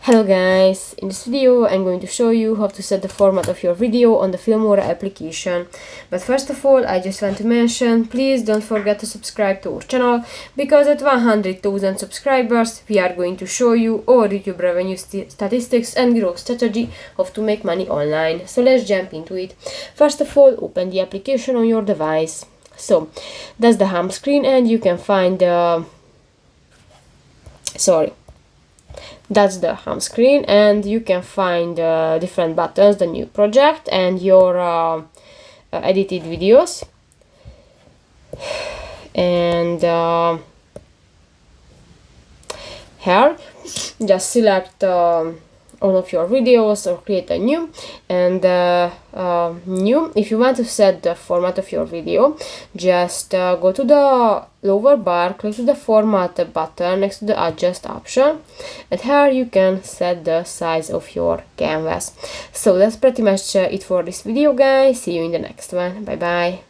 Hello guys, in this video I'm going to show you how to set the format of your video on the Filmora application. But first of all, I just want to mention, please don't forget to subscribe to our channel, because at 100,000 subscribers we are going to show you our YouTube revenue statistics and growth strategy, how to make money online. So let's jump into it. First of all, open the application on your device. So that's the home screen, and you can find that's the home screen, and you can find different buttons, the new project and your edited videos. And here just select one of your videos or create a new, and new. If you want to set the format of your video, just go to the lower bar, click to the format button next to the adjust option, and here you can set the size of your canvas. So that's pretty much it for this video, guys. See you in the next one. Bye bye.